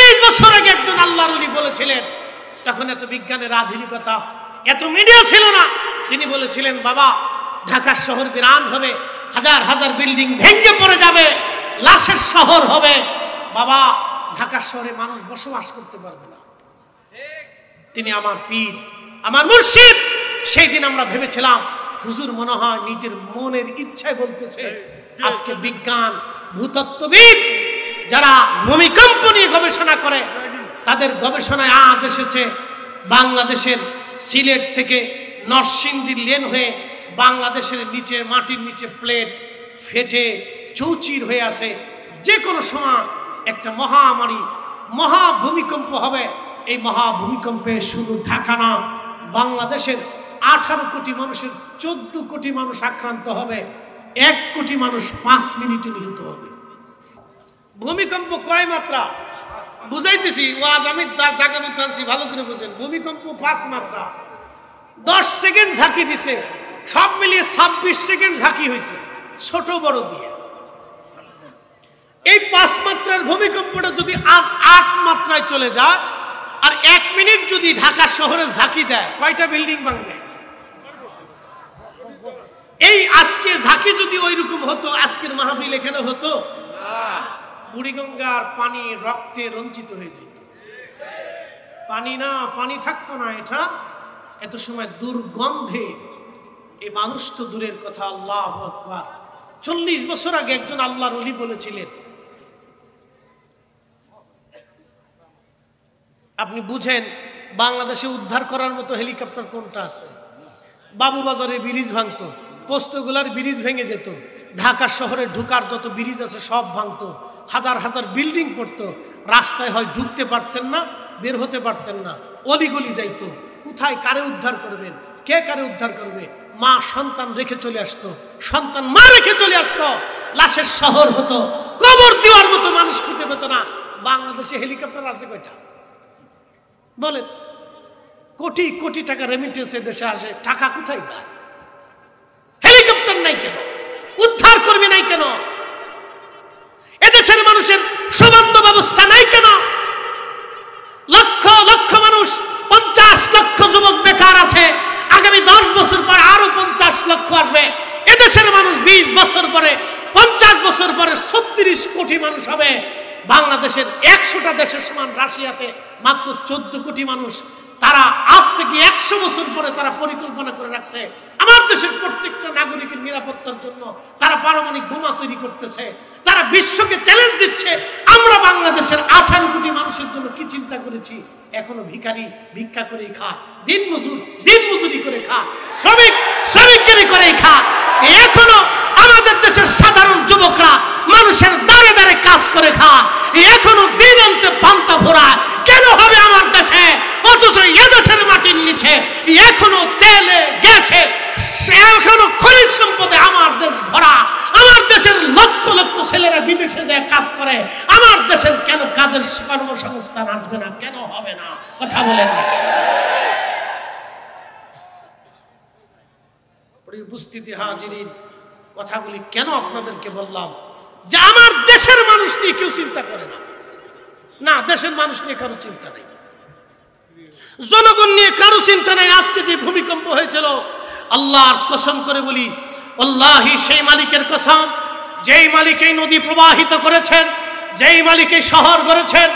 40 বছর আগে একজন আল্লাহর ওলি বলেছিলেন, তখন এত বিজ্ঞানের আধুনিকতা, এত মিডিয়া ছিল না। তিনি বলেছিলেন, বাবা ঢাকা শহর বিরান হবে, হাজার হাজার বিল্ডিং ভেঙে পড়ে যাবে, লাশের শহর হবে। বাবা ঢাকা শহরে মানুষ বসবাস করতে পারবে না। তিনি আমার পীর, আমার মুর্শিদ। সেই দিন আমরা ভেবেছিলাম হুজুর মনে হয় নিজের মনের ইচ্ছায় বলতেছে। আজকে বিজ্ঞান, ভূতত্ত্ববিদ যারা ভূমিকম্প নিয়ে গবেষণা করে, তাদের গবেষণায় আজ এসেছে বাংলাদেশের সিলেট থেকে নরসিংদীর লেন হয়ে বাংলাদেশের নিচে, মাটির নিচে প্লেট ফেটে চৌচির হয়ে আছে। যে কোনো সময় একটা মহামারী, মহা ভূমিকম্প হবে। এই মহা ভূমিকম্পে শুধু ঢাকা না, বাংলাদেশের 18 কোটি মানুষের 14 কোটি মানুষ আক্রান্ত হবে। 1 কোটি মানুষ 5 মিনিটে নিহত হবে। ভূমিকম্প কয় মাত্রা বুঝাইতেছি, ওয়াজ আমি জায়গা মতো আনছি, ভালো করে বুঝেন। ভূমিকম্প 5 মাত্রা। 10 সেকেন্ড ঝাঁকি দিছে, সব মিলিয়ে 26 সেকেন্ড ঝাঁকি হয়েছে, ছোট বড় দিয়ে। এই 5 মাত্রার ভূমিকম্পটা যদি 8 মাত্রায় চলে যায়, আর 1 মিনিট যদি ঢাকা শহরে ঝাঁকি দেয়, কয়টা বিল্ডিং ভাঙবে? এই আজকে ঝাঁকি যদি ওই রকম হতো, আজকের মাহফিল এখানে হতো? বুড়িগঙ্গার পানি রক্তে রঞ্জিত হয়ে যেত। পানি না, পানি থাকতো না। এটা এত সময় দুর্গন্ধে এই মানুষ তো দূরের কথা, আল্লাহু আকবার। 40 বছর আগে একজন আল্লাহর ওলি বলেছিলেন, আপনি বুঝেন বাংলাদেশে উদ্ধার করার মতো হেলিকপ্টার কোনটা আছে? বাবুবাজারে ব্রিজ ভাঙতো, পোস্তগুলার ব্রিজ ভেঙে যেত, ঢাকা শহরে ঢুকার যত ব্রিজ আছে সব ভাঙতো, হাজার হাজার বিল্ডিং পড়তো, রাস্তায় হয় ঢুকতে পারতেন না, বের হতে পারতেন না, অলিগলি যাইতো। কোথায় কারে উদ্ধার করবেন? কে কারে উদ্ধার করবে? মা সন্তান রেখে চলে আসতো, সন্তান মা রেখে চলে আসতো, লাশের শহর হতো, কবর দেওয়ার মতো মানুষ খুঁজে পেত না। বাংলাদেশে হেলিকপ্টার আছে কয়টা বলেন? কোটি কোটি টাকা রেমিটেন্স দেশে আসে, টাকা কোথায় যায়? হেলিকপ্টার নাই কেন? উদ্ধার কর্মী নাই কেন? এদেশের মানুষের সুবন্ধ ব্যবস্থা নাই কেন? লক্ষ লক্ষ মানুষ, 50 লক্ষ যুবক বেকার আছে, আগামী 10 বছর পর আরো 50 লক্ষ আসবে। এদেশের মানুষ 20 বছর পরে, 50 বছর পরে 36 কোটি মানুষ হবে। বাংলাদেশের 100টা দেশের সমান রাশিয়াতে মাত্র 14 কোটি মানুষ। তারা আজ থেকে 100 বছর পরে তারা পরিকল্পনা করে রাখছে আমার দেশের প্রত্যেকটা নাগরিকের নিরাপত্তার জন্য তারা পারমাণবিক বোমা তৈরি করতেছে। তারা বিশ্বকে চ্যালেঞ্জ দিচ্ছে। আমরা বাংলাদেশের 18 কোটি মানুষের জন্য কি চিন্তা করেছি? এখনো ভিখারি ভিক্ষা করেই খা, দিন মজুরি করে খা, শ্রমিকগিরি করেই খা। এখনো আমাদের দেশের সাধারণ যুবকরা মানুষের দাঁড়ে দাঁড়ে কাজ করে খা। এখনো দিন আনতে পান্তা ভরা কেন হবে আমার দেশে? অথচ এদেশের মাটির নিচে এখনো তেলে গ্যাসে, এখনো খনিজ সম্পদে আমার দেশ ভরা। আমার দেশের লক্ষ লক্ষ ছেলেরা বিদেশে যায় কাজ করে। আমার দেশের কেন কাজের কর্মসংস্থান আসবে না? কেন হবে না? কথা বলেন না। উপস্থিতি হাজিরিন, কথাগুলি কেন আপনাদেরকে বললাম? যে আমার দেশের মানুষ নিয়ে কেউ চিন্তা করে না। না, দেশের মানুষ নিয়ে কারো চিন্তা নেই, জনগণ নিয়ে কারো চিন্তা নেই। আজকে যে ভূমিকম্প হয়েছিল, আল্লাহর কসম করে বলি, আল্লাহি সেই মালিকের কসম, যেই মালিক এই নদী প্রবাহিত করেছেন, যেই মালিক এই শহর গড়েছেন,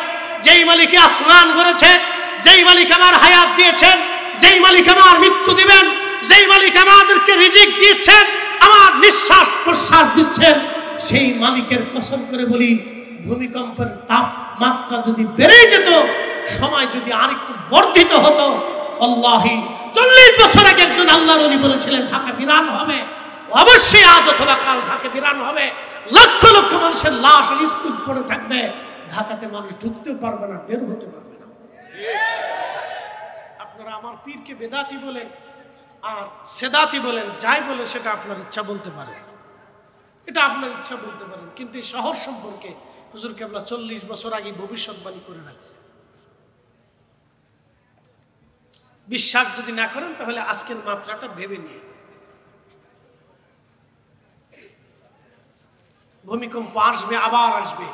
যেই মালিক আসমান গড়েছেন, যেই মালিক আমার হায়াত দিয়েছেন, যেই মালিক আমার মৃত্যু দিবেন, যেই মালিক আমাদেরকে রিজিক দিচ্ছেন, আমার নিঃশ্বাস প্রশ্বাস দিচ্ছেন, সেই মালিকের কসম করে বলি, ভূমিকম্পের তাপমাত্রা যদি বেড়ে যেত, সময় যদি আরেকটু বর্ধিত হতো, আল্লাহি 40 বছর আগে একজন আল্লাহর ওলি বলেছিলেন ঢাকা বিরান হবে। অবশ্যই আজ অথবা কাল ঢাকা বিরান হবে। লক্ষ লক্ষ মানুষের লাশ স্তূপ পড়ে থাকবে। ঢাকাতে মানুষ ঢুকতেও পারবে না, বের হতে পারবে না। আপনারা আমার পীরকে বেদাতি বলেন আর সেদাতি বলেন, যাই বলেন সেটা আপনার ইচ্ছা বলতে পারেন, এটা আপনার ইচ্ছা বলতে পারেন। কিন্তু এই শহর সম্পর্কে হুজুর কেবলা 40 বছর আগে ভবিষ্যৎবাণী করে রাখছে। বিশ্বাস যদি না করেন তাহলে আজকের মাত্রাটা ভেবে নিয়ে। ভূমিকম্প আসবে, আবার আসবে।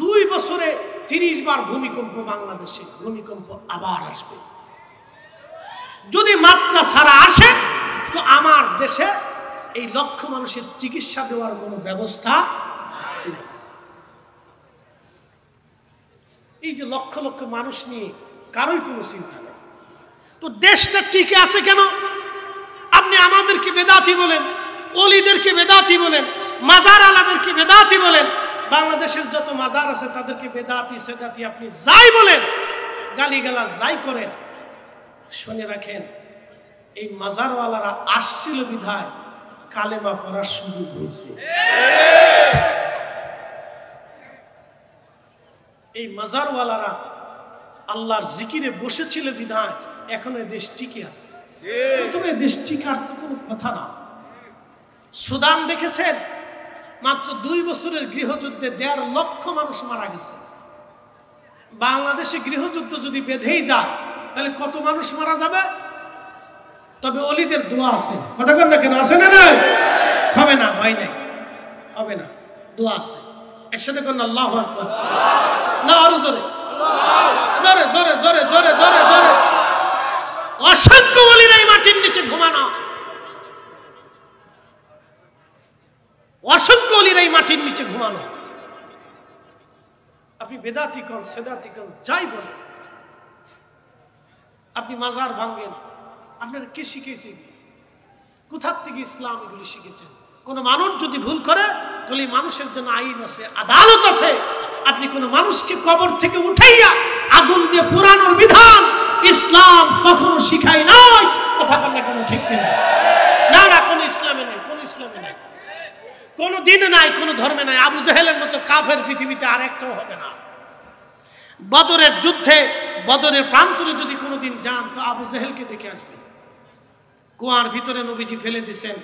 2 বছরে 30 বার ভূমিকম্প বাংলাদেশে, ভূমিকম্প আবার আসবে। যদি মাত্রা ছাড়া আসে তো আমার দেশে এই লক্ষ মানুষের চিকিৎসা দেওয়ার কোনো ব্যবস্থা নেই। এই যে লক্ষ লক্ষ মানুষ নিয়ে কারোই কোনো চিন্তা নেই, তো দেশটা টিকে আছে কেন? আপনি আমাদেরকে বেদাতি বলেন, ওলিদেরকে বেদাতি বলেন, মাজার আলাদেরকে বেদাতি বলেন, বাংলাদেশের যত মাজার আছে তাদেরকে বেদাতি সেদাতি আপনি যাই বলেন, গালিগালাজ যাই করেন, শুনে রাখেন এই মাজারওয়ালারা আসছিল বিধায় কালেমা পড়া শুরু হয়েছে। এই মাজারওয়ালারা আল্লাহর জিকিরে বসেছিল বিধায় এখন এই দেশ টিকে আছে। প্রথমে দেশ টিকার তো কোনো কথা না। সুদান দেখেছেন, মাত্র 2 বছরের গৃহযুদ্ধে 1.5 লক্ষ মানুষ মারা গেছে। বাংলাদেশে গৃহযুদ্ধ যদি বেঁধেই যায় তাহলে কত মানুষ মারা যাবে? তবে ওলিদের দোয়া আছে, কথা কন না কেন? আছে না? নাই হবে না, ভয় নাই, হবে না, দোয়া আছে। একসাথে করেন আল্লাহু আকবার। না আরো জোরে, জোরে জোরে জোরে জোরে জোরে জোরে। অসংখ্য ওলিরা এই মাটির নিচে ঘুমানো, অসংখ্য ওলিরা এই মাটির নিচে ঘুমানো। আপনি বেদাতি কোন সেদাতি কোন যাই বলেন, আপনি মাজার ভাঙেন, আপনারা কে শিখেছে? কোথা থেকে ইসলাম এগুলি শিখেছেন? কোন মানুষ যদি ভুল করে তাহলে মানুষের জন্য আইন আছে, আদালত আছে। আপনি কোন মানুষকে কবর থেকে উঠাইয়া আগুন দিয়ে পোড়ানোর বিধান ইসলাম কখনো শিখায় নাই। কথা বলেন না কেন? ঠিক নেই? না না, কোন ইসলামে নাই, কোন ইসলামে নাই, কোন দিনে নাই, কোন ধর্মে নাই। আবু জাহেলের মতো কাফের পৃথিবীতে আর একটাও হবে না। বদরের যুদ্ধে, বদরের প্রান্তরে যদি কোনোদিন যান তো আবু জাহেলকে দেখে আসবেন। কুয়ার ভিতরে নবীজি ফেলে দিয়েছেন,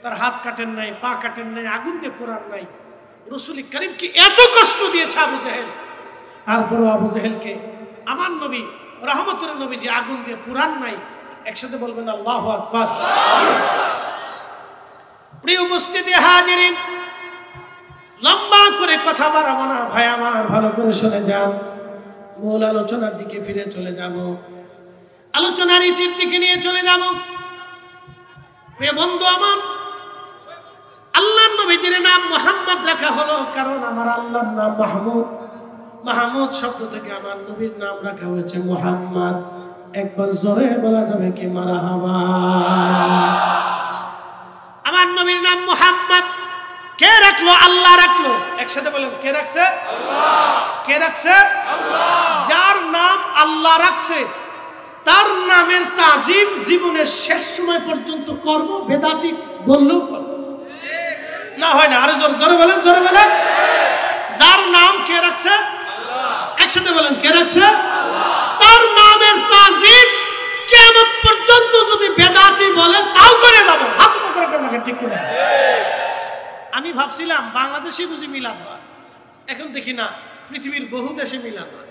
তার হাত কাটেন নাই, পা কাটেন নাই, আগুন দিয়ে পোড়ান নাই। রাসূল করিমকে এত কষ্ট দিয়েছে আবু জাহেল, তারপরও আবু জাহেলকে আমার নবী রহমতের নবীজি আগুন দিয়ে পোড়ান নাই। একসাথে বলবেন আল্লাহু আকবার। প্রিয় উপস্থিতি হাজিরিন, লম্বা করে কথা বাড়াবো না ভাই আমার, ভালো করে শুনে যান। মূল আলোচনার দিকে ফিরে চলে যাব, আলোচনার ইতির দিকে নিয়ে চলে যাব। প্রিয় বন্ধু আমার, আল্লাহর নবীজির নাম মুহাম্মদ রাখা হলো কারণ আমার আল্লাহর নাম মাহমুদ। মাহমুদ শব্দ থেকে আমার নবীর নাম রাখা হয়েছে মুহাম্মদ। একবার জোরে বলা যাবে কি মারহাবা? আমার নবীর নাম মুহাম্মদ কে রাখলো? আল্লাহ রাখলো। একসাথে বলেন, কে রাখছে? আল্লাহ। কে রাখছে? আল্লাহ। যার নাম আল্লাহ রাখছে তার নামের তাজিম জীবনের শেষ সময় পর্যন্ত কর্ম, বেদাতি বললেও কর্ম না হয় না। আরো জোরে জোরে বলেন, জোরে বলেন। যার নাম কে রাখছে? আল্লাহ। একসাথে বলেন, কে রাখছে? আল্লাহ। তার নামের তাজিম কিয়ামত পর্যন্ত যদি বেদাতি বলে তাও করে যাব। হাত উপরে করে, ঠিক করে। আমি ভাবছিলাম বাংলাদেশে বুঝি মিলাদ হয়, এখন দেখি না পৃথিবীর বহু দেশে মিলাদ হয়।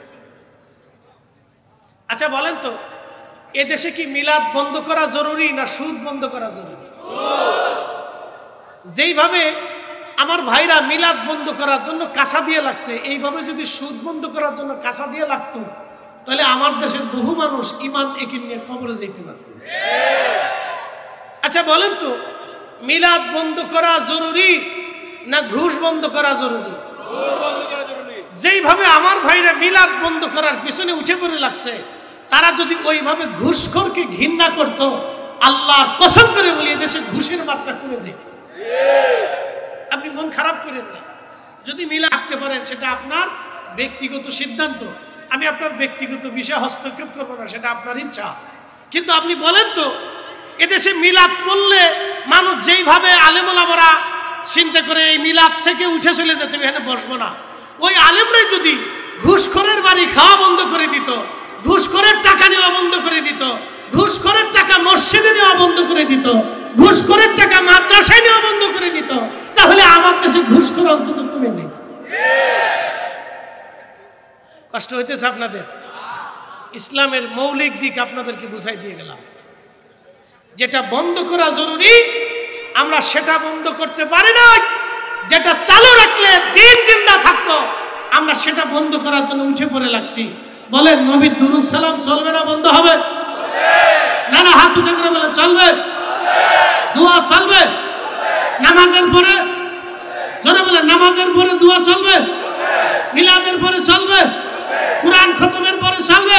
আচ্ছা বলেন তো, এ দেশে কি মিলাদ বন্ধ করা জরুরি না সুদ বন্ধ করা জরুরি? যেইভাবে আমার ভাইরা মিলাদ বন্ধ করার জন্য কাঁসা দিয়ে লাগছে, এইভাবে যদি সুদ বন্ধ করার জন্য কাঁসা দিয়ে লাগতো তাহলে আমার দেশের বহু মানুষ ইমান একিন নিয়ে কবরে যেতে পারত। আচ্ছা বলেন তো, মিলাদ বন্ধ করা জরুরি না ঘুষ বন্ধ করা জরুরি? যেইভাবে আমার ভাইরা মিলাদ বন্ধ করার পিছনে উঠে পড়ে লাগছে, তারা যদি ওইভাবে ঘুষখোরকে ঘৃণা করত, আল্লাহর কসম করে বলি এদেশে ঘুষের মাত্রা কমে যেত। আপনি মন খারাপ করেন না, যদি মিলাদ রাখতে পারেন সেটা আপনার ব্যক্তিগত সিদ্ধান্ত। আমি আপনার ব্যক্তিগত বিষয়ে হস্তক্ষেপ করবো না, সেটা আপনার ইচ্ছা। কিন্তু আপনি বলেন তো, এদেশে মিলাদ পড়লে মানুষ যেইভাবে আলেম ওলামারা চিন্তা করে এই মিলাদ থেকে উঠে চলে যেতে এখানে বসবো না, ওই আলেমরাই যদি ঘুষখোরের বাড়ি খাওয়া বন্ধ করে দিত, ঘুষখোরের টাকা নেওয়া বন্ধ করে দিত, ঘুষখোরের টাকা মসজিদে নেওয়া বন্ধ করে দিত, ঘুষখোরের টাকা মাদ্রাসায় নেওয়া বন্ধ করে দিত, তাহলে আমার দেশে ঘুষখোর অন্তত কমে যেত। কষ্ট হইতেছে আপনাদের? ইসলামের মৌলিক দিক আপনাদেরকে বুঝাই দিয়ে গেলাম। যেটা বন্ধ করা জরুরি আমরা সেটা বন্ধ করতে পারি না, যেটা চালু রাখলে দিন জিন্দা থাকতো আমরা সেটা বন্ধ করার জন্য উঠে পড়ে লাগছি। বলেন নবীর দুরূদ সালাম চলবে না বন্ধ হবে? না না, হাত উঁচু করে বলেন চলবে। দোয়া চলবে নামাজের পরে, জোরে বলেন নামাজের পরে দোয়া চলবে, মিলাদের পরে চলবে, কুরআন খতমের পরে চলবে,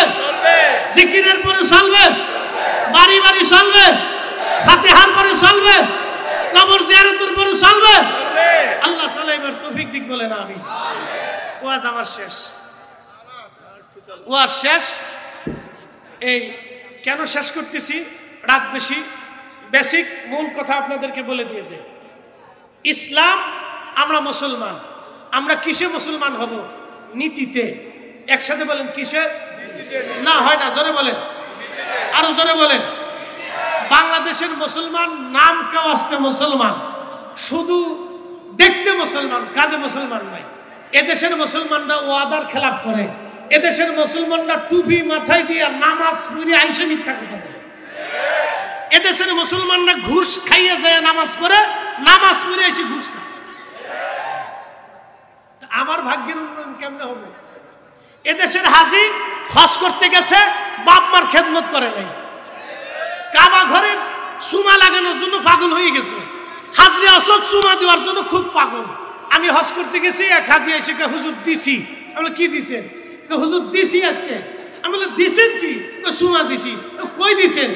জিকিরের পরে চলবে, বাড়ি বাড়ি চলবে, ফাতিহার পরে চলবে, কবর জিয়ারতের পরে চলবে। আল্লাহ সালাইবার তৌফিক দিক বলেন আমিন। ওয়াজ আমার শেষ, ওয়াজ শেষ। এই কেন শেষ করতেছি, রাত বেশি, বেসিক মূল কথা আপনাদেরকে বলে দিয়েছে। ইসলাম, আমরা মুসলমান, আমরা কিসে মুসলমান হব? নীতিতে। একসাথে বলেন কিসে? না হয় না, জোরে বলেন, আরো জোরে বলেন। বাংলাদেশের মুসলমান নাম কাওয়াস্তে মুসলমান, শুধু দেখতে মুসলমান, কাজে মুসলমান নাই। এদেশের মুসলমানরা ওয়াদার খেলাপ করে, এদেশের মুসলমানরা টুপি মাথায় দিয়ে নামাজ পড়ে আইসে মিথ্যা কথা বলে, এদেশের মুসলমানরা ঘুষ খাইয়ে যায় নামাজ পড়ে, নামাজ পড়ে এসে ঘুষ খায়। আমার ভাগ্যের উন্নয়ন কেমনে হবে? এদেশের হাজি হজ করতে গেছে, বাপ মার খেদমত করে নাই, কাবা ঘরের চুমা লাগানোর জন্য পাগল হয়ে গেছে, হাজরে আসদ চুমা দেওয়ার জন্য খুব পাগল। আমি হজ করতে গেছি, এক হাজি এসে হুজুর দিছি। আমি কি দিছেন? হুজুর দিছি আজকে। আমি বলে দিছেন কি? চুমা দিছি। কই দিছেন?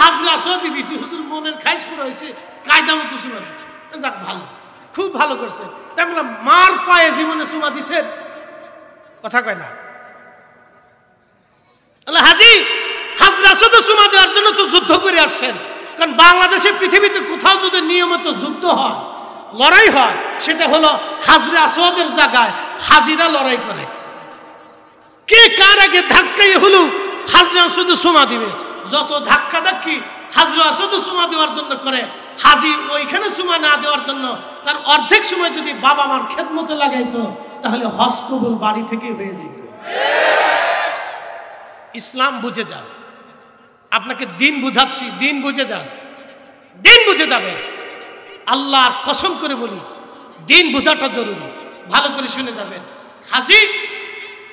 হাজরে আসদই দিছি। হুজুর মনের খাইশ করে হয়েছে, কায়দা মতো চুমা দিছি। যাক ভালো, খুব ভালো করছেন। তাই বললাম মার পায়ে জীবনে চুমা দিছেন? কথা কয় না। হাজি হাজরে আসদে চুমা দেওয়ার জন্য তো যুদ্ধ করে আসছেন। কারণ বাংলাদেশে পৃথিবীতে কোথাও যদি নিয়মিত যুদ্ধ হয়, লড়াই হয়, সেটা হলো হাজরে আসওয়াদের জায়গায় হাজিরা লড়াই করে। কে কার আগে ধাক্কাই হলো হাজরে আসওয়াদে চুমা দিবে। যত ধাক্কা ধাক্কি হাজরে আসওয়াদে চুমা দেওয়ার জন্য করে, হাজি ওইখানে চুমা না দেওয়ার জন্য তার অর্ধেক সময় যদি বাবা মার খেদমতে লাগাইতো, তাহলে হজ কবুল বাড়ি থেকে হয়ে যেত। ইসলাম বুঝে যান, আপনাকে দিন বুঝাচ্ছি, দিন বুঝে যান, দিন বুঝে যাবেন। আল্লাহর কসম করে বলি, দিন বোঝাটা জরুরি। ভালো করে শুনে যাবেন। হাজি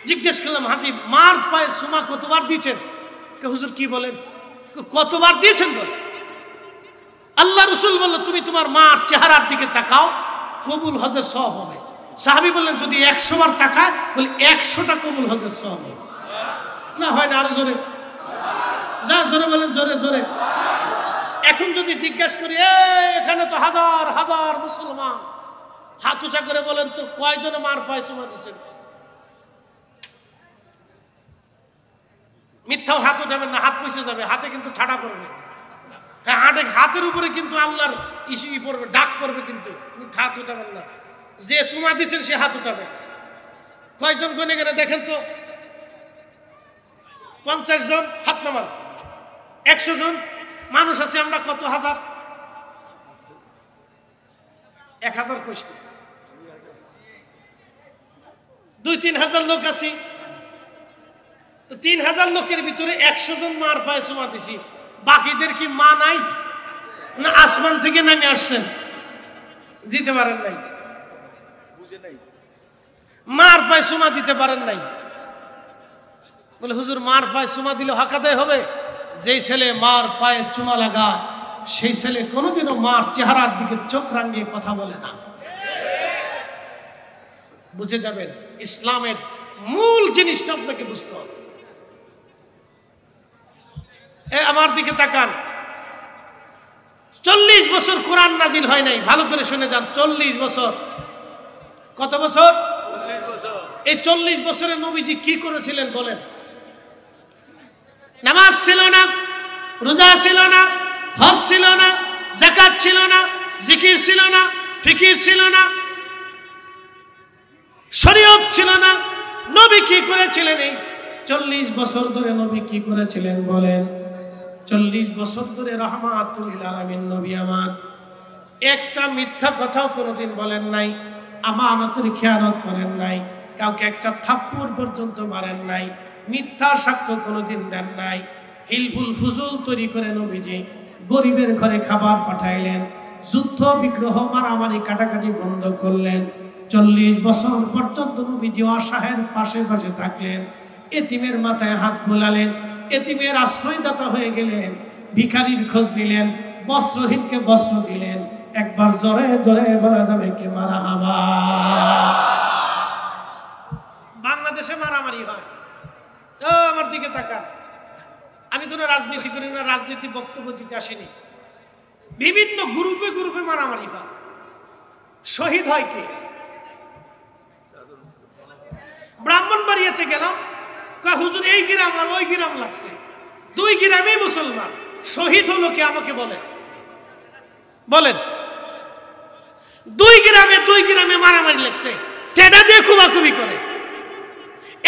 জিজ্ঞেস করলাম, হাজি মার পায়ে চুমা কতবার দিয়েছেন? হুজুর কি বলেন? কতবার দিয়েছেন বলে। আল্লাহ রসুল বলল, তুমি তোমার মার চেহারার দিকে তাকাও, কবুল হজের সওয়াব হবে। সাহাবী বললেন, যদি 100 বার তাকায়, বলে 100টা কবুল হজের সওয়াব হবে। না হয় না, আরো জোরে, যা জোরে বলেন, জোরে জোরে। এখন যদি জিজ্ঞাসা করি, এখানে তো হাজার হাজার মুসলমান, হাত উঁচা করে বলেন তো কয়জনে মার পায়ে চুমা দিচ্ছেন? মিথ্যাও হাত উঠাবেন না, হাত পয়সা যাবে, হাতে কিন্তু ঠাডা পড়বে। হ্যাঁ, হাতের উপরে কিন্তু আল্লাহর ইসি পড়বে, ডাক পড়বে, কিন্তু মিথ্যা হাত উঠাবেন না। যে চুমা দিচ্ছেন সে হাত উঠাবেন। কয়জন গনে গেলে দেখেন তো? 50 জন হাত নামান। 100 জন মানুষ আছে, আমরা কত হাজার? 1000 কোটি, 2-3 হাজার লোক আছি। তো 3000 লোকের ভিতরে 100 জন মার পায়ে চুমা দিছি। বাকিদের কি মা নাই? না আসমান থেকে নামে আসছেন? দিতে পারেন নাই, বুঝে নাই, মার পায়ে চুমা দিতে পারেন নাই। বলে হুজুর মার পায়ে চুমা দিলে হক আদায় হবে? যেই ছেলে মার পায়ে চুমা লাগা, সেই ছেলে কোনোদিনও মার চেহারার দিকে চোখ রাঙিয়ে কথা বলে না। বুঝে যাবেন, ইসলামের মূল জিনিসটা আপনাকে বুঝতে হবে। আমার দিকে তাকান। 40 বছর কোরআন নাজিল হয় নাই। ভালো করে শুনে যান, 40 বছর। কত বছর? 40 বছর। এই 40 বছরে নবীজি কি করেছিলেন বলেন? নামাজ ছিল না, রোজা ছিল না, হজ ছিল না, যাকাত ছিল না, জিকির ছিল না, ফিকির ছিল না, শরীয়ত ছিল না। নবী কি করেছিলেন? এই 40 বছর ধরে নবী কি করেছিলেন বলেন? 40 বছর ধরে রাহমাতুল লিল আলামিন নবী আমার একটা মিথ্যা কথাও কোনোদিন বলেন নাই, আমানতের খেয়ানত করেন নাই, কাউকে একটা থাপ্পড় পর্যন্ত মারেন নাই, মিথ্যা সাক্ষ্য কোনোদিন দেন নাই। হিলফুল ফুজুল তৈরি করে নবীজি গরিবের ঘরে খাবার পাঠাইলেন, যুদ্ধ বিগ্রহ মারামারি কাটাকাটি বন্ধ করলেন, 40 বছর পর্যন্ত নবীজি অসহায়ের পাশে পাশে থাকলেন, এতিমের মাথায় হাত বোলালেন, এতিমের আশ্রয়দাতা হয়ে গেলেন, ভিখারির খোঁজ নিলেন, বস্ত্রহীনকে বস্ত্র দিলেন। একবার জোরে জোরে বলা যাবে কি মারহাবা। বাংলাদেশে মারামারি হয় তো আমার দিকে তাকান। আমি কোনো রাজনীতি করি না, রাজনীতি বক্তব্য দিতে আসিনি। বিভিন্ন গ্রুপে গ্রুপে মারামারি হয়। শহীদ হয় কে? ব্রাহ্মণবাড়িয়াতে গেলাম, হুজুর এই গ্রাম আর ওই গ্রাম লাগছে, 2 গ্রামেই মুসলমান, শহীদ হলো কে আমাকে বলেন। বলেন 2 গ্রামে মারামারি লাগছে, টেডা দিয়ে কুবাকুবি করে।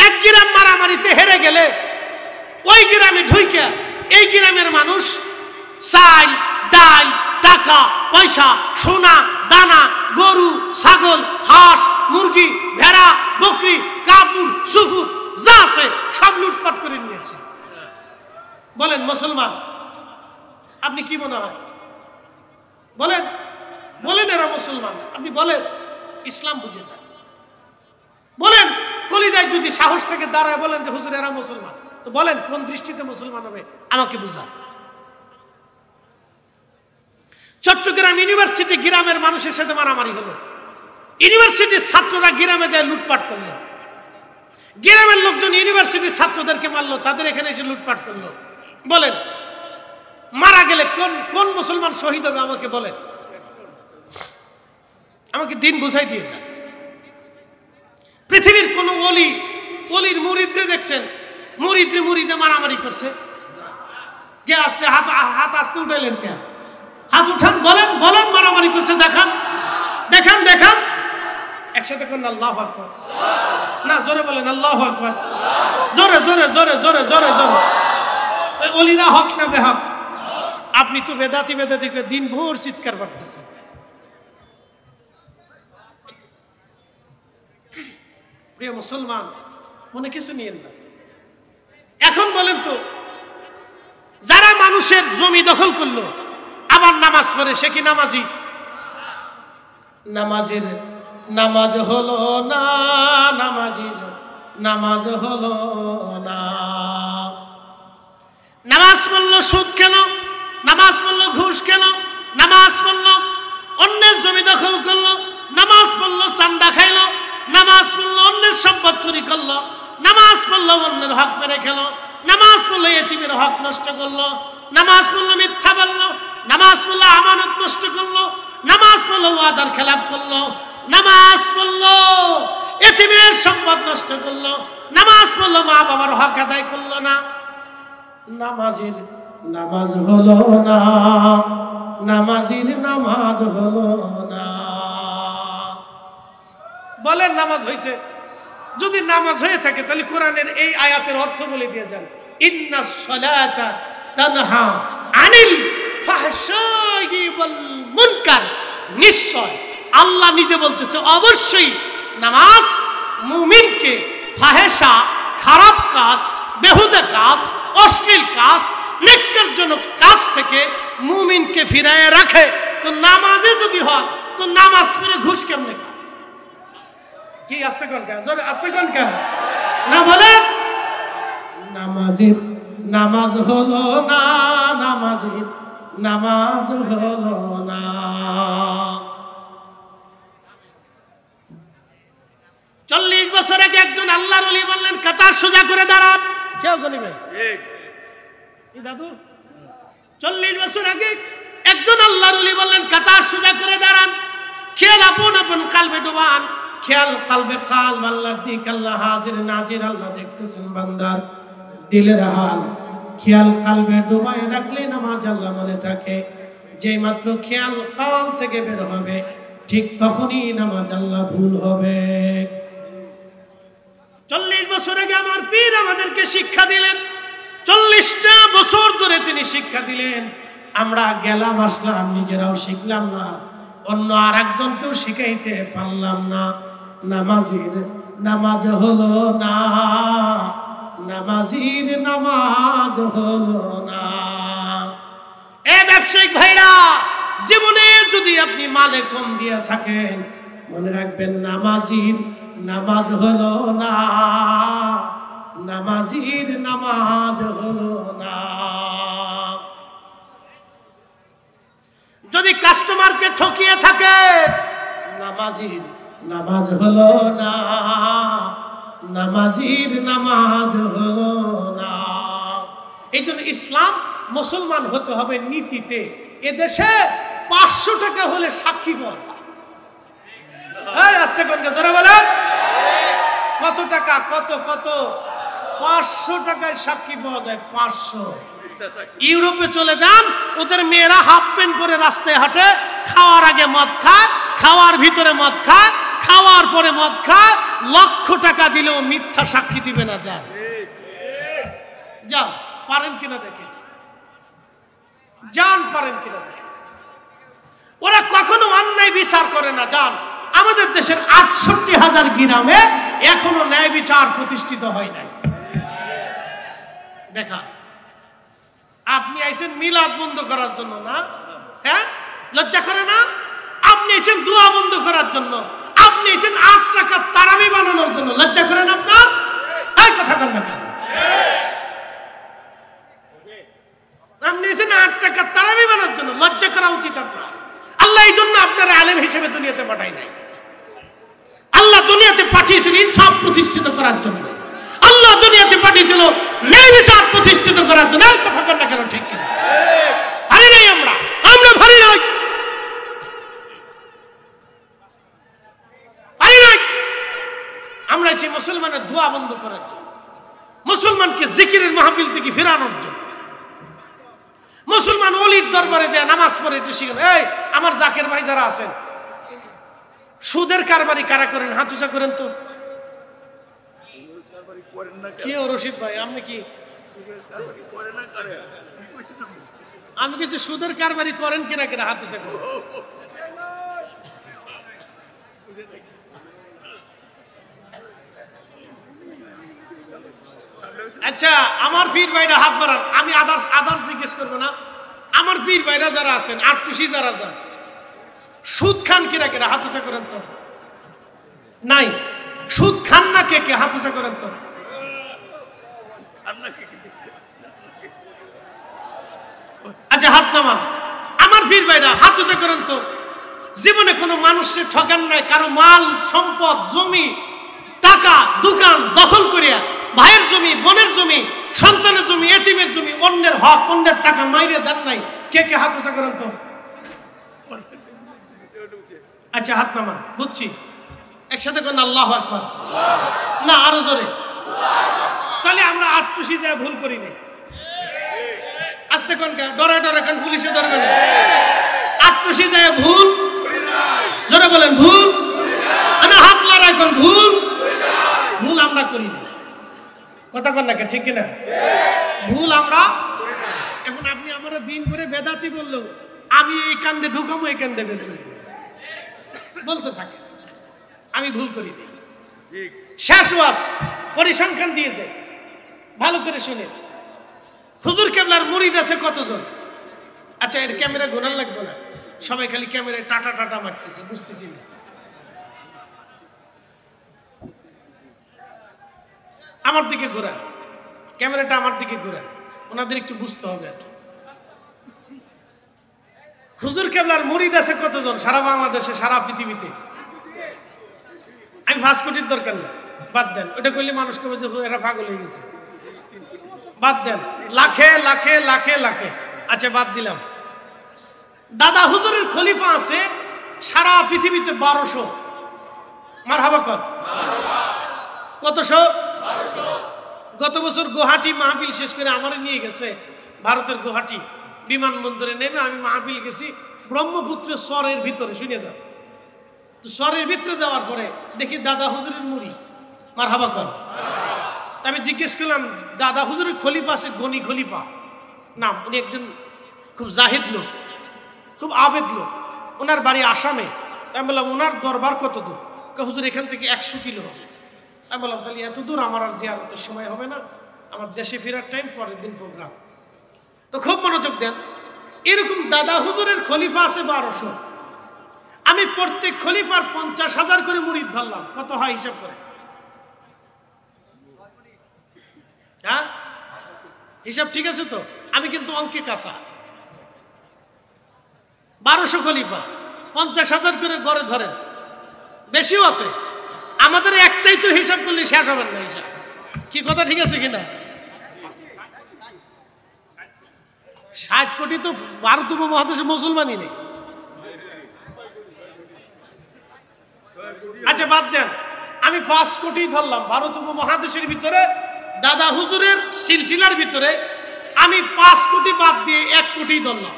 1 গ্রাম মারামারিতে হেরে গেলে ওই গ্রামে ঢুইকা এই গ্রামের মানুষ চাল ডাল টাকা পয়সা সোনা দানা গরু ছাগল হাঁস মুরগি ভেড়া বকরি কাপড় সুফুর যা আছে সব লুটপাট করে নিয়েছে। বলেন মুসলমান, আপনি কি মনে হয়? বলেন বলেন এরা মুসলমান, আপনি বলেন ইসলাম বুঝে যায়। বলেন কলিজায় যদি সাহস থেকে দাঁড়ায় বলেন যে হুজুর এরা মুসলমান, তো বলেন কোন দৃষ্টিতে মুসলমান হবে আমাকে বুঝান। চট্টগ্রাম ইউনিভার্সিটি গ্রামের মানুষের সাথে মারামারি হলো, ইউনিভার্সিটির ছাত্ররা গ্রামে যায় লুটপাট করলো, গ্রামের লোকজন ইউনিভার্সিটির ছাত্রদেরকে মারলো, তাদের এখানে এসে লুটপাট করলো। বলেন মারা গেলে কোন কোন মুসলমান শহীদ হবে আমাকে বলেন, আমাকে দিন বুঝাই দিয়ে যান। পৃথিবীর কোন ওলির মুরিদরে দেখছেন মুরিদে মারামারি করছে? কে আসতে হাত আসতে উঠাইলেন কে? হাত উঠান, বলেন বলেন মারামারি করছে দেখান দেখান দেখান। একসাথে কোন আল্লাহু আকবার, না জোরে বলেন আল্লাহু আকবার, জোরে জোরে জোরে জোরে জোরে জোরে। ওলিরা হক না বেহক? আপনি তো বেদাতি দিন ভোর চিৎকার করতেছেন। প্রিয় মুসলমান, মনে কিছু নিয়েন না। এখন বলেন তো, যারা মানুষের জমি দখল করলো আবার নামাজ পড়ে, সে কি নামাজি? নামাজের নামাজ হলো না, নামাজির নামাজ হলো না। নামাজ পড়লো সুদ কেন? নামাজ পড়লো ঘুষ কেন? নামাজ পড়লো অন্যের জমি দখল করলো, নামাজ পড়লো চান্দা খাইলো, নামাজ পড়লো অন্যের সম্পদ চুরি করলো, নামাজ পড়লো অন্যের হক মেরে খেলো, নামাজ পড়লো এতিমের হক নষ্ট করলো, নামাজ পড়লো মিথ্যা বললো, নামাজ পড়লো আমানত নষ্ট করলো, নামাজ পড়লো ওয়াদার খেলাপ করলো, নামাজ পড়লো এতিমের সম্পদ নষ্ট করলো, নামাজ পড়লো মা বাবার হক আদায় করলো না। নামাজির নামাজ হলো না, নামাজির নামাজ হলো না। বলেন নামাজ হয়েছে? যদি নামাজ হয়ে থাকে তাহলে কোরআনের এই আয়াতের অর্থ বলে দিয়ে যান, ইন্নাস সালাতা তানহা আনিল ফাহশাই ওয়াল মুনকার। নিশ্চয় আল্লাহ নিজে বলতেছে অবশ্যই নামাজ মুমিনকে ফাহেশা খারাপ কাজ বেহুদা কাজ অশ্লীল কাজ নেককারজনক কাজ থেকে মুমিনকে ফিরায় রাখে। তো নামাজে যদি হয় তো নামাজ পড়ে ঘুষ কেমনে খায়? কি আস্তে কোন কেন, জোরে আস্তে কোন কেন না বলেন? নামাজের নামাজ হলো না, নামাজের নামাজ হলো না। চল্লিশ বছর আগে একজন আল্লাহর ওলি বললেন কাতার সোজা করে দাঁড়ান। কেউ বলিবে দাদু 40 বছর আগে একজন আল্লাহর ওলি বললেন কাতার সোজা করে দাঁড়ান। খেয়াল আপন আপন কালবে ডোবান, খেয়াল কালবে কাল আল্লাহর দিক, আল্লাহ হাজির নাজির, আল্লাহ দেখতেছেন বান্দার দিলের হাল। খেয়াল কালবে ডোবায় রাখলে নামাজ আল্লাহ মনে থাকে। যেই মাত্র খেয়াল কাল থেকে বের হবে ঠিক তখনই নামাজ আল্লাহ ভুল হবে। 40 বছর আগে আমার পীর আমাদেরকে শিক্ষা দিলেন, 40টা বছর ধরে তিনি শিক্ষা দিলেন। আমরা গেলাম আসলাম, নিজেরাও শিখলাম না, অন্য আর একজনকেও শিখাইতে পারলাম না। নামাজির নামাজ হলো না, নামাজির নামাজ হলো না। এ ব্যবসায়িক ভাইরা, জীবনে যদি আপনি মালে কম দিয়ে থাকেন, মনে রাখবেন, নামাজির নামাজ হলো না, নামাজির নামাজ হলো না। যদি কাস্টমারকে ঠকিয়ে থাকে, নামাজির নামাজ হলো না, নামাজির নামাজ হলো না। এই জন্য ইসলাম মুসলমান হতে হবে নীতিতে। এদেশে 500 টাকা হলে সাক্ষী পাওয়া যায়। আস্তে কোনকে জোরে বলেন, কত টাকা? কত কত? 500 টাকায় সাক্ষী পাওয়া যায়। 500। ইউরোপে চলে যান, ওদের মেয়েরা হাফ প্যান্ট পরে রাস্তায় হাঁটে, খাওয়ার আগে মদ খায়, খাওয়ার ভিতরে মদ খায়, খাওয়ার পরে মদ খায়। লক্ষ টাকা দিলেও মিথ্যা সাক্ষী দিবে না। যান যান, পারেন কিনা দেখেন, যান পারেন কিনা দেখেন। ওরা কখনো অন্যায় বিচার করে না। যান, আমাদের দেশের 68,000 গ্রামে এখনো ন্যায় বিচার প্রতিষ্ঠিত হয় নাই। দেখা, আপনি আইছেন মিলাদ বন্ধ করার জন্য না? হ্যাঁ, লজ্জা করে না? আপনি আইছেন দোয়া বন্ধ করার জন্য, আপনি আইছেন 8 টাকা তারাবি বানানোর জন্য। লজ্জা করেন আপনার? এই কথা বলেন না। আপনি আইছেন 8 টাকা তারাবি বানানোর জন্য। লজ্জা করা উচিত আপনার। আল্লাহ এই জন্য আপনার আলেম হিসেবে দুনিয়াতে পাঠাই নাই। আল্লাহ দুনিয়াতে পাঠিয়েছিল ইনসাফ প্রতিষ্ঠিত করার জন্য। আল্লাহ দুনিয়াতে পাঠিয়েছিল ন্যায় বিচার প্রতিষ্ঠিত করার জন্য। আর কথা বলেন না কেন? ঠিক কিনা? ভারী নাই আমরা, আমরা ভারী নাই, ভারী নাই। আমরা সেই মুসলমানের দোয়া বন্ধ করার জন্য, মুসলমানকে জিকিরের মাহফিল থেকে ফেরানোর জন্য, মুসলমান ওলির দরবারে যায় নামাজ পড়ে এটা শিখেন। এই আমার জাকের ভাই যারা আছেন, সুদের কারবারি কারা করেন? হাত উঁচা করেন তো। কি রশিদ ভাই, আপনি কি? আমি কিছু সুদের কারবারি করেন কিনা কিনা হাত উঁচা করেন। আচ্ছা, আমার পীর ভাইরা হাত বাড়ান, আমি আদার্স জিজ্ঞেস করবো না। আমার পীর ভাইরা যারা আছেন, আটটুসি যারা যান, সুদ খান কিনা কিনা হাত উঁচা করেন তো। নাই, সুদ খান না কে কে? হাত উঁচা করেন তো। আচ্ছা হাত নামান। আমার পীর ভাইরা হাত উঁচা করেন তো। জীবনে কোনো মানুষের ঠকান নাই, কারো মাল সম্পদ জমি টাকা দোকান দখল করিয়া, ভাইয়ের জমি বোনের জমি সন্তানের জমি এতিমের জমি অন্যের হক অন্যের টাকা মাইরে দেন নাই। কে কে হাত উঁচা করেন তো। আচ্ছা হাত নামান, বুঝছি। একসাথে করেন আল্লাহু আকবার। না আরো জোরে। তাহলে আমরা আটটুসি যায় ভুল করি নাই। আস্তে কোন ডরে ডরে কোন পুলিশে ধরবে না। আটটুসি যায় ভুল, জোরে বলেন ভুল। আমি হাত লড়াই কোন ভুল, ভুল আমরা করি না। কথা কন না, ঠিক কিনা? ভুল আমরা। এখন আপনি আমার দিন করে বেদাতি বললো, আমি এই কান্দে ঢুকামো এই কান্দে বের করে দেব, বলতে থাকে। আমি ভুল করি না। শেষ ওয়াজ পরিসংখ্যান দিয়ে যায়, ভালো করে শুনে। হুজুর কেবলার মুরিদ আছে কতজন? আচ্ছা, এর ক্যামেরা গোনার লাগবে না, সবাই খালি ক্যামেরায় টাটা টাটা মারতেছে, বুঝতেছি না। আমার দিকে ঘোরান, ক্যামেরাটা আমার দিকে ঘোরান, ওনাদের একটু বুঝতে হবে আর কি। হুজুর কেবলার মুরিদ আছে কতজন সারা বাংলাদেশে, সারা পৃথিবীতে? আমি 5 কোটির দরকার না, বাদ দেন। ওটা করলে মানুষ কবে যে এরা পাগল হয়ে গেছে, বাদ দেন। লাখে লাখে লাখে লাখে। আচ্ছা বাদ দিলাম। দাদা হুজুরের খলিফা আছে সারা পৃথিবীতে 1200। মারহাবা কর। কতশো? গত বছর গুয়াহাটি মাহফিল শেষ করে আমারে নিয়ে গেছে ভারতের গুয়াহাটি বিমানবন্দরে নেমে আমি মাহফিল গেছি ব্রহ্মপুত্রের স্বরের ভিতরে। শুনে যাও তো, স্বরের ভিতরে যাওয়ার পরে দেখি দাদা হুজুরের মুরিদ। মারহাবা কর। আমি জিজ্ঞেস করলাম, দাদা হুজুরের খলিফা আছে গনি খলিফা নাম, উনি একজন খুব জাহিদ লোক, খুব আবেদ লোক, ওনার বাড়ি আসামে। আমি বললাম ওনার দরবার কত দূর? হুজুর এখান থেকে 100 কিলো হবে। আমি বললাম তাহলে এত দূর আমার আর জিয়ারতের সময় হবে না, আমার দেশে ফেরার টাইম, পরের দিন প্রোগ্রাম। তো খুব মনোযোগ দেন, এরকম দাদা হুজুরের খলিফা আছে 1200। আমি প্রত্যেক খলিফার 50,000 করে মুরিদ ধরলাম, কত হয় হিসাব করে? হ্যাঁ, হিসাব ঠিক আছে তো? আমি কিন্তু অঙ্কে কাঁচা। 1200 খলিফা, 50,000 করে গড়ে ধরেন, বেশিও আছে। আমাদের একটাই তো হিসাব করলে শেষ হবেন না হিসাব। কি কথা ঠিক আছে কিনা? 60 কোটি তো ভারত উপমহাদেশে মুসলমানই নেই। আচ্ছা বাদ দেন, আমি 5 কোটি ধরলাম। ভারত উপমহাদেশের ভিতরে দাদা হুজুরের সিলসিলার ভিতরে আমি 5 কোটি বাদ দিয়ে 1 কোটি ধরলাম।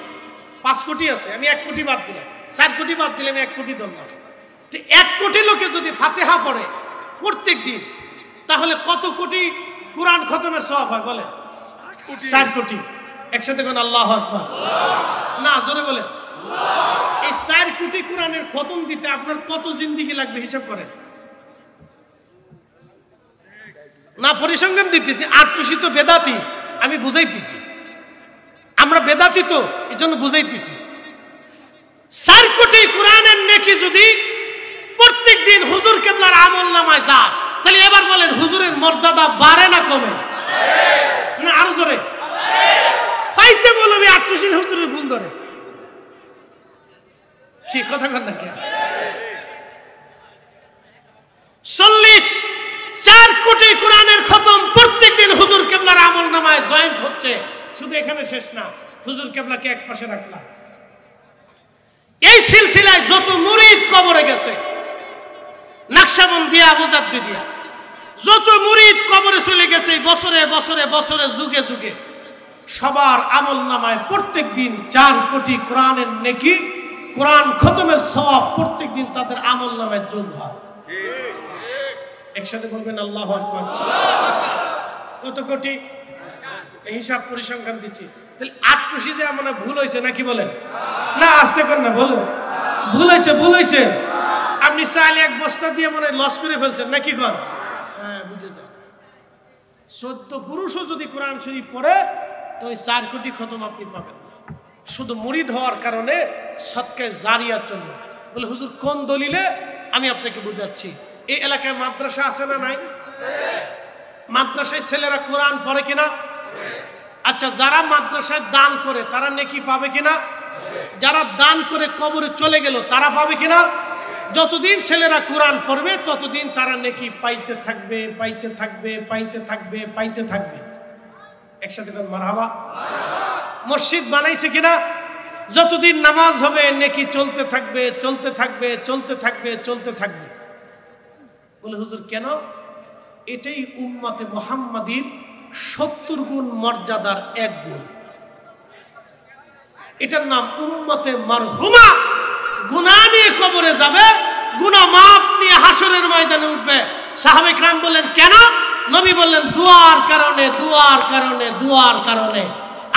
5 কোটি আছে, আমি 1 কোটি বাদ দিলাম। 4 কোটি বাদ দিলে আমি 1 কোটি ধরলাম। তো 1 কোটি লোকে যদি ফাতিহা পড়ে প্রত্যেক দিন, তাহলে কত কোটি কোরআন খতমের সওয়াব হয় বলেন? 4 কোটি। একসাথে কোন আল্লাহু আকবার। না, জোরে বলেন। এই 4 কোটি কোরআনের খতম দিতে আপনার কত জিন্দেগি লাগবে হিসাব করেন। না, পরিসংখ্যান দিতেছি। 8 তো বেদাতি, আমি বুঝাইতেছি। আমরা বেদাতি তো, এই জন্য বুঝাইতেছি। 4 কোটি কোরআনের নেকি যদি প্রত্যেক দিন হুজুর কেবলার আমল নামায় যায়, তাহলে এবার বলেন হুজুরের মর্যাদা বাড়ে না কমে? না, আরো জোরে। ফাইতে বলবি 8 হুজুরের ভুল ধরে। কি কথা কর না কে? 4 কোটি কোরআনের খতম প্রত্যেক দিন হুজুর কেবলার আমল নামায় জয়েন্ট হচ্ছে। শুধু এখানে শেষ না, হুজুর কেবলাকে এক পাশে রাখলাম। এই সিলসিলায় যত মুরিদ কবরে গেছে, নকশবন্দিয়া মুজাদ্দিদিয়া, যত মুরিদ কবরে চলে গেছে বছরে বছরে বছরে যুগে যুগে, সবার আমল নামায় প্রত্যেক দিন 4 কোটি কোরআনের নেকি, কোরআন খতমের সওয়াব প্রত্যেক দিন তাদের আমল নামায় যোগ হয়। একসাথে বলবেন আল্লাহু আকবার। কত কোটি? এই হিসাব পরিসংখ্যান দিচ্ছি। তাহলে 8 যে মানে ভুল হয়েছে নাকি বলেন? না, আসতে পারেন না, বলুন ভুল হয়েছে। ভুল হয়েছে। আপনি চাইলে 1 বস্তা দিয়ে মনে লস করে ফেলছেন নাকি কন? হ্যাঁ, বুঝে যান। 14 পুরুষও যদি কোরআন শরীফ পড়ে তো ওই 4 কোটি খতম আপনি পাবেন না। শুধু মুরিদ হওয়ার কারণে সদকায়ে জারিয়ার জন্য। বলে হুজুর কোন দলিলে? আমি আপনাকে বুঝাচ্ছি। এই এলাকায় মাদ্রাসা আছে না নাই? মাদ্রাসায় ছেলেরা কোরআন পড়ে কিনা? আচ্ছা, যারা মাদ্রাসায় দান করে তারা নেকি পাবে কিনা? যারা দান করে কবরে চলে গেল তারা পাবে কিনা? যতদিন ছেলেরা কোরআন পড়বে ততদিন তারা নেকি পাইতে থাকবে, পাইতে থাকবে, পাইতে থাকবে, পাইতে থাকবে। একসাথে মারহাবা। মসজিদ বানাইছে কিনা? যতদিন নামাজ হবে নেকি চলতে থাকবে, চলতে থাকবে, চলতে থাকবে, চলতে থাকবে। বলে হুজুর কেন? এটাই উম্মতে মুহাম্মাদীর 70 গুণ মর্যাদার 1 গুণ। এটার নাম উম্মতে মারহুমা। গুনাহ নিয়ে কবরে যাবে, গুনাহ মাপ নিয়ে হাসরের ময়দানে উঠবে। সাহাবে کرام বললেন কেন? নবী বললেন দুআর কারণে, দুআর কারণে, দুআর কারণে।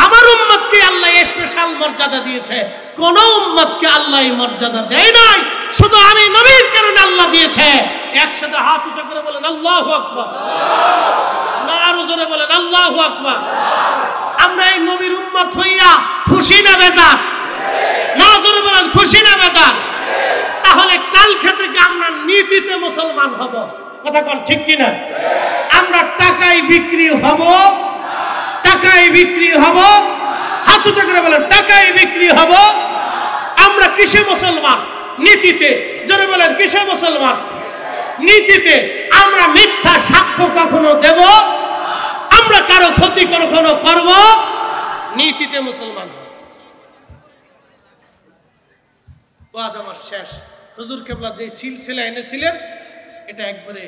আমার উম্মতকে আল্লাহ স্পেশাল মর্যাদা দিয়েছে, কোন উম্মতকে আল্লাহ এই মর্যাদা দেয় নাই, শুধু আমি নবীর কারণে আল্লাহ দিয়েছে। একসাথে হাত উঁচু করে বলেন আল্লাহু আকবার। না, আরো জোরে বলেন আল্লাহু আকবার। আমরা এই নবীর উম্মত হইয়া খুশি না বেজার? না, জোরে বলেন খুশি না বেজার? তাহলে কালকে থেকে আমরা নীতিতে মুসলমান হব। কথা কোন ঠিক কিনা? আমরা টাকায় বিক্রি হব, টাকায় বিক্রি হব। হাত উঁচু করে বলেন টাকায় বিক্রি হব। আমরা কিসে মুসলমান? নীতিতে। জোরে বলেন কিসে মুসলমান? নীতিতে। আমরা মিথ্যা সাক্ষ্য কখনো দেব, আমরা কারো ক্ষতি কখনো করব, নীতিতে মুসলমান হব। ওয়াজ আমার শেষ। হুজুর কেবলা যে সিলসিলা এনেছিলেন এটা একবারে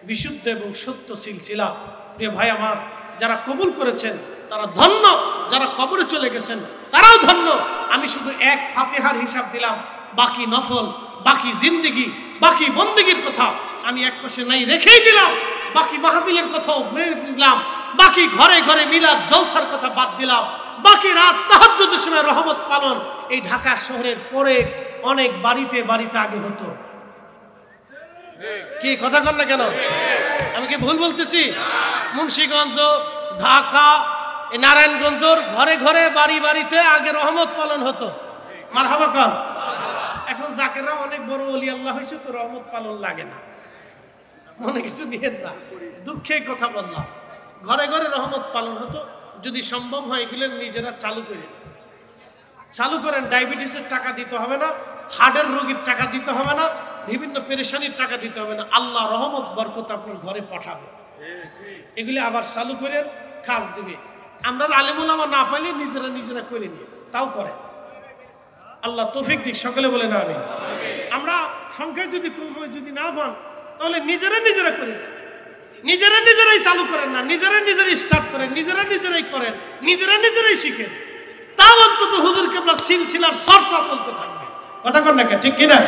বিশুদ্ধ এবং সত্য সিলসিলা। প্রিয় ভাই আমার, যারা কবুল করেছেন তারা ধন্য, যারা কবরে চলে গেছেন তারাও ধন্য। আমি শুধু 1 ফাতিহার হিসাব দিলাম, বাকি নফল, বাকি জিন্দেগি, বাকি বন্দেগীর কথা আমি এক পাশে নাই রেখেই দিলাম। বাকি মাহফিলের কথাও মেনে দিলাম, বাকি ঘরে ঘরে মিলাদ জলসার কথা বাদ দিলাম, বাকি রাত তাহাজ্জুদের সময় রহমত পালন এই ঢাকা শহরের পরে অনেক বাড়িতে বাড়িতে আগে হতো। কি কথা কন না কেন? আমি কি ভুল বলতেছি? মুন্সিগঞ্জ, ঢাকা, নারায়ণগঞ্জের ঘরে ঘরে বাড়ি বাড়িতে আগে রহমত পালন হতো। মারহাবা কন। এখন জাকেররা অনেক বড় ওলি আল্লাহ হয়েছে, তো রহমত পালন লাগে না, মনে কিছু নিয়েন না, দুঃখে কথা বললাম। ঘরে ঘরে রহমত পালন হতো, যদি সম্ভব হয় এগুলো নিজেরা চালু করেন। ডায়াবেটিসের টাকা দিতে হবে না, হার্টের রোগীর টাকা দিতে হবে না, বিভিন্ন পেরেশানির টাকা দিতে হবে না, আল্লাহ রহমত বরকত আপনার ঘরে পাঠাবে। এগুলি আবার চালু করেন, কাজ দিবে। আমরা আলেমুল আমা না পাইলে নিজেরা করে নিয়ে তাও করে। আল্লাহ তৌফিক দিক, সকলে বলেন আমিন। আমরা সংখ্যায় যদি কম হয়, যদি না পান, তাহলে নিজেরা করে নেন, নিজেরাই চালু করেন না, নিজেরাই স্টার্ট করেন, নিজেরাই করেন, নিজেরাই শিখেন। তাও অন্তত হুজুর কেবলার সিলসিলার চর্চা চলতে থাকবে। কথা কন না, ঠিক কিনা?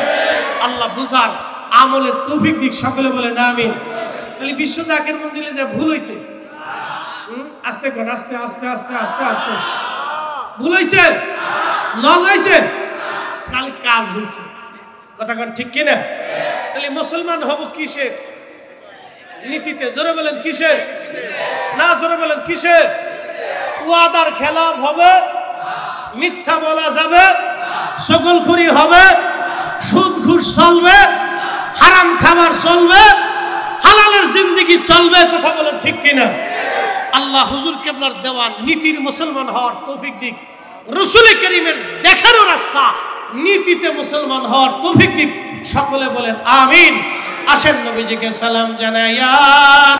আল্লাহ বুঝার আমলের তৌফিক দিক, সকলে বলেন আমিন। তাহলে বিশ্ব জাকের মঞ্জিলে যে ভুল হয়েছে, আস্তে কোন, আস্তে আস্তে আস্তে আস্তে আস্তে ভুল হয়েছে, লজ হয়েছে, কাল কাজ হয়েছে। কথা কন ঠিক কিনা? তাহলে মুসলমান হব কিসে? নীতিতে। জোরে বলেন কিসে? না, জোরে বলেন কিসে? ওয়াদার খেলাফ হবে, মিথ্যা বলা যাবে, সকলখুরি হবে, সুদ ঘুষ চলবে, হারাম খাবার চলবে, হালালের জিন্দেগি চলবে। কথা বলেন ঠিক কিনা? আল্লাহ হুজুর কেবলার দেওয়া নীতির মুসলমান হওয়ার তৌফিক দিক, রাসূল করিমের দেখারও রাস্তা, নীতিতে মুসলমান হওয়ার তৌফিক দিক, সকলে বলেন আমিন। আসেন নবীজিকে সালাম জানাইয়া।